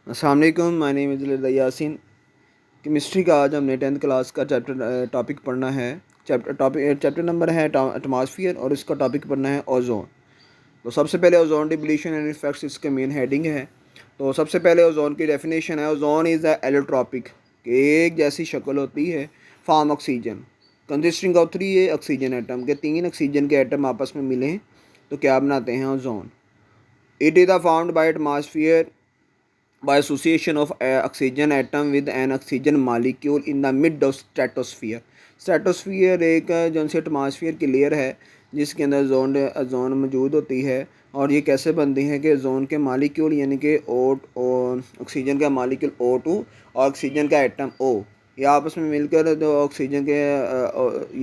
अस्सलाम वालेकुम, my name is Yasin. Chemistry का आज हमने 10th क्लास का टॉपिक पढ़ना है। चैप्टर नंबर है एटमॉस्फेयर और इसका टॉपिक पढ़ना है ओजोन। तो सबसे पहले ओजोन डिप्लीशन एंड इफेक्ट्स इसके मेन हेडिंग है। तो सबसे पहले ओजोन की डेफिनेशन है, ओजोन इज़ अ एलोट्रॉपिक, एक जैसी शक्ल होती है, form oxygen consisting of 3 oxygen atom के 3 ऑक्सीजन के एटम आपस में मिलें तो क्या बनाते हैं, ozone. It is formed by atmosphere by association of oxygen atom with an oxygen molecule in the mid of stratosphere। Stratosphere एक जो से एटमॉस्फेयर की लेयर है जिसके अंदर जोन मौजूद होती है। और ये कैसे बनती है कि जोन के मालिक्यूल यानी कि ऑक्सीजन का मालिक्यूल O2 और ऑक्सीजन का एटम O, ये आपस में मिलकर जो ऑक्सीजन के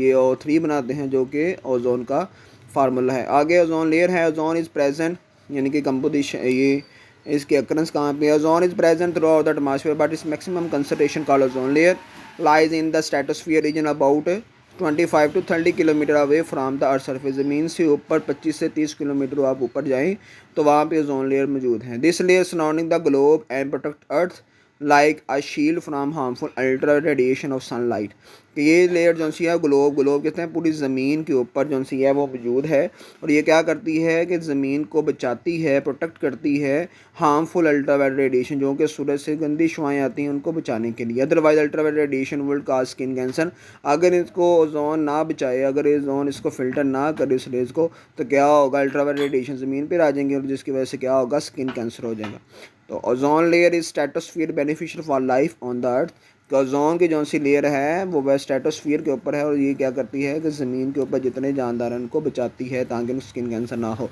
ये O3 बनाते हैं, जो कि ओजोन का फार्मूला है। आगे ओजोन लेयर है, ओजोन इज़ प्रेजेंट यानी कि कंपोजिशन, ये इसकी अक्रंस कहाँ पे है। Ozone is present throughout the atmosphere but its maximum concentration called ozone layer lies in the stratosphere region about 25 to 30 kilometre away from the earth surface. ज़मीन से ऊपर 25 से 30 किलोमीटर आप ऊपर जाएं तो वहाँ पे ओजोन लेयर मौजूद है। This layer surrounding the globe and protect earth like a shield from harmful ultra radiation of sunlight. कि ये लेयर जो सी है ग्लोब कहते हैं, पूरी ज़मीन के ऊपर जो सी है वो मौजूद है। और ये क्या करती है कि ज़मीन को बचाती है, प्रोटेक्ट करती है हार्मफुल अल्ट्रावायलेट रेडिएशन, जो कि सूरज से गंदी शुआएँ आती हैं उनको बचाने के लिए। Otherwise ultraviolet radiation will cause skin cancer. अगर इसको ओजोन ना बचाए, अगर ओजोन इसको फिल्टर ना करे इस रेज को, तो क्या होगा, अल्ट्रावायलेट रेडिएशन ज़मीन पर आ जाएंगे और जिसकी वजह से क्या होगा, स्किन कैंसर हो जाएगा। तो ozone layer is stratosphere beneficial for life on the earth. कि ओजोन की जो सी लेयर है वो वह स्ट्रेटोस्फीयर के ऊपर है और ये क्या करती है कि ज़मीन के ऊपर जितने जानदार हैं उनको बचाती है ताकि स्किन कैंसर ना हो।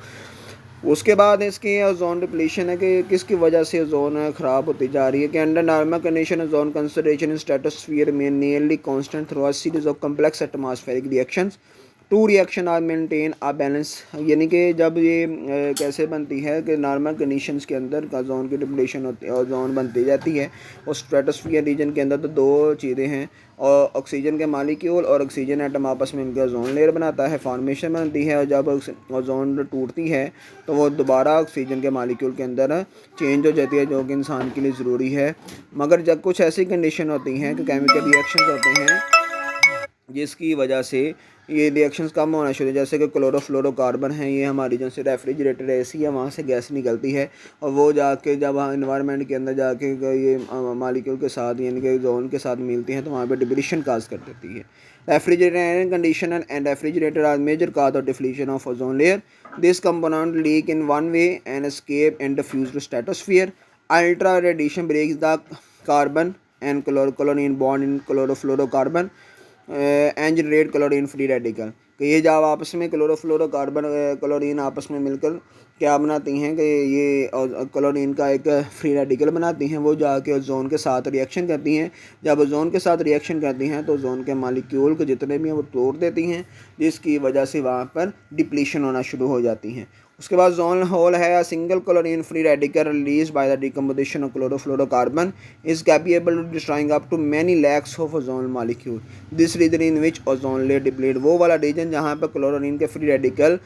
उसके बाद इसकी ओजोन डिप्लीशन है कि किसकी वजह से ओजोन ख़राब होती जा रही है। कि under normal condition ozone concentration in stratosphere में nearly constant through a series of complex atmospheric reactions two reaction are maintain a balance. यानी कि जब ये कैसे बनती है कि नॉर्मल कंडीशंस के अंदर ओजोन की डिप्लीशन होती है, ओजोन बनती जाती है और स्ट्रेटोस्फीयर रीजन के अंदर तो दो चीज़ें हैं, और ऑक्सीजन के मालिक्यूल और ऑक्सीजन एटम आपस में मिलकर ओजोन लेयर बनाता है, फॉर्मेशन बनती है। और जब ओजोन टूटती है तो वो दोबारा ऑक्सीजन के मालिक्यूल के अंदर चेंज हो जाती है, जो कि इंसान के लिए ज़रूरी है। मगर जब कुछ ऐसी कंडीशन होती हैं कि केमिकल रिएक्शंस होते हैं जिसकी वजह से ये रिएक्शंस कम होना शुरू, जैसे कि क्लोरोफ्लोरोकार्बन है, ये हमारी जो से रेफ्रिजरेटर ऐसी है वहाँ से गैस निकलती है और वो जाके जब इन्वायरमेंट के अंदर जाके ये मालिक्यूल के साथ यानी कि ओजोन के साथ मिलती हैं तो वहाँ पे डिप्लीशन काज कर देती है। Refrigerator conditioner and refrigerator are major cause of depletion of ozone layer. This component leak in one way and escape and diffuse to stratosphere. Ultra radiation breaks the carbon and chlorine bond in chlorofluorocarbon and generate chlorine free radical. कि ये जब आपस में chlorofluorocarbon chlorine आपस में मिलकर क्या बनाती हैं कि ये क्लोरीन का एक फ्री रेडिकल बनाती हैं, वो जाके ओजोन के साथ रिएक्शन करती हैं। जब ओजोन के साथ रिएक्शन करती हैं तो ओजोन के मालिक्यूल को जितने भी हैं वो तोड़ देती हैं, जिसकी वजह से वहाँ पर डिप्लीशन होना शुरू हो जाती हैं। उसके बाद ओजोन होल है, single chlorine free radical release by the decomposition of chlorofluorocarbon is capable to destroying up to many lakhs of ozone molecule. This region in which ozone layer deplete, वो वाला रीजन जहाँ पर क्लोरीन के free radical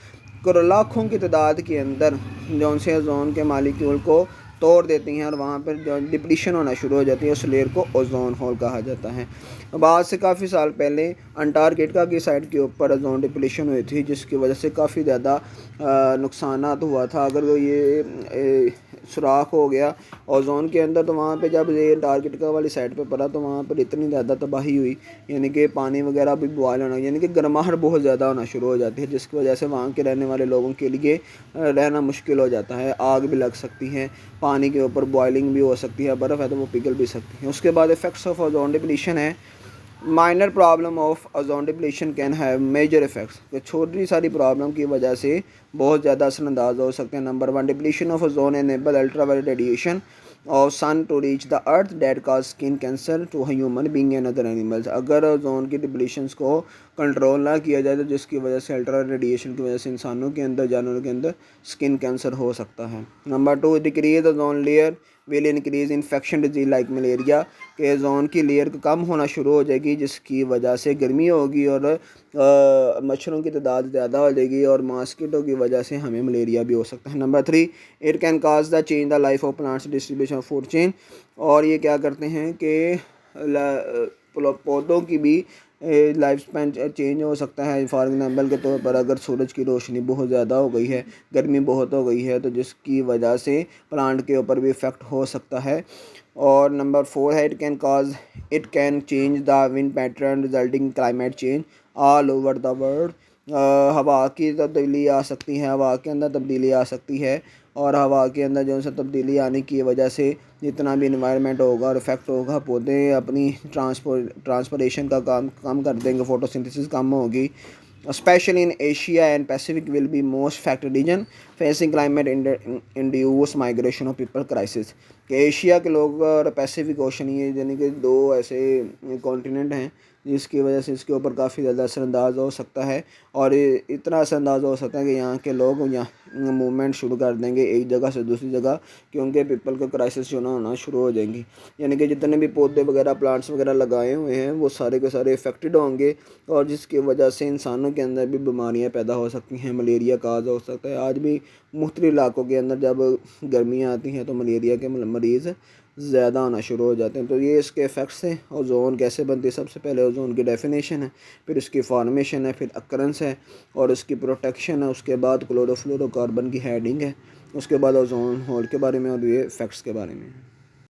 लाखों की तादाद के अंदर जो से ओजोन के मालिक्यूल को तोड़ देती हैं और वहाँ पर जो डिप्लीशन होना शुरू हो जाती है, उस लेयर को ओजोन होल कहा जाता है। बाद से काफ़ी साल पहले अंटार्कटिका की साइड के ऊपर ओजोन डिप्लीशन हुई थी, जिसकी वजह से काफ़ी ज़्यादा नुकसान हुआ था। अगर वो ये सुराख हो गया ओजोन के अंदर तो वहाँ पे जब ये अंटार्कटिका वाली साइड पे पड़ा तो वहाँ पर इतनी ज़्यादा तबाही हुई, यानी कि पानी वगैरह भी बॉयल होना, यानी कि गर्माहट बहुत ज़्यादा होना शुरू हो जाती है, जिसकी वजह से वहाँ के रहने वाले लोगों के लिए रहना मुश्किल हो जाता है। आग भी लग सकती है, पानी के ऊपर बॉइलिंग भी हो सकती है, बर्फ़ है तो वो पिघल भी सकती है। उसके बाद इफ़ेक्ट्स ऑफ ओजोन डिप्लीशन है, minor problem of ozone depletion can have major effects. कि छोटी सारी प्रॉब्लम की वजह से बहुत ज़्यादा असरअंदाज हो सकते हैं। Number 1, depletion of ozone enable ultraviolet radiation और sun to reach the earth that cause skin cancer to human being and other animals. अगर ओजोन की डिप्लीशंस को कंट्रोल ना किया जाए तो जिसकी वजह से अल्ट्रा रेडिएशन की वजह से इंसानों के अंदर, जानवरों के अंदर स्किन कैंसर हो सकता है। Number 2, decrease ozone layer will increase infection disease like malaria, के ओजोन की लेयर कम होना शुरू हो जाएगी जिसकी वजह से गर्मी होगी और मच्छरों की तादाद ज़्यादा हो जाएगी और मॉस्किटो की वजह से हमें मलेरिया भी हो सकता है। Number 3, it can cause the change the life of plants distribution of food chain, और ये क्या करते हैं कि पौधों की भी लाइफ स्पैन चेंज हो सकता है। फॉर एग्जांपल के तौर पर अगर सूरज की रोशनी बहुत ज़्यादा हो गई है, गर्मी बहुत हो गई है, तो जिसकी वजह से प्लांट के ऊपर भी इफ़ेक्ट हो सकता है। और नंबर 4 है, it can change the wind pattern resulting climate change all over the world. हवा की तब्दीली आ सकती है, हवा के अंदर तब्दीली आ सकती है, और हवा के अंदर जो है तब्दीली आने की वजह से जितना भी इन्वायरमेंट होगा और इफेक्ट होगा, पौधे अपनी ट्रांसपोर्टेशन का काम कम कर देंगे, फोटोसिंथेसिस कम होगी। Especially in Asia and Pacific will be most affected region facing climate induced migration of people crisis। कि एशिया के लोग और पैसिफिक ओशन, ये यानी कि दो ऐसे कॉन्टिनेंट हैं जिसकी वजह से इसके ऊपर काफ़ी ज़्यादा असरअंदाज हो सकता है, और इतना असरअंदाज हो सकता है कि यहाँ के लोग यहाँ मूवमेंट शुरू कर देंगे एक जगह से दूसरी जगह, क्योंकि पीपल का क्राइसिस जो ना होना शुरू हो जाएंगी। यानी कि जितने भी पौधे वगैरह प्लांट्स वगैरह लगाए हुए हैं वो सारे के सारे इफ़ेक्टेड होंगे, और जिसकी वजह से इंसानों के अंदर भी बीमारियाँ पैदा हो सकती हैं, मलेरिया काज हो सकता है। आज भी मुख्तलिफ इलाकों के अंदर जब गर्मियाँ आती हैं तो मलेरिया के मरीज़ ज़्यादा आना शुरू हो जाते हैं। तो ये इसके इफ़ेक्ट्स हैं। ओजोन कैसे बनती है, सबसे पहले ओजोन की डेफिनेशन है, फिर उसकी फॉर्मेशन है, फिर अकरेंस है और उसकी प्रोटेक्शन है, उसके बाद क्लोरोफ्लोरोकार्बन की हेडिंग है, उसके बाद ओजोन होल के बारे में और ये इफ़ेक्ट्स के बारे में।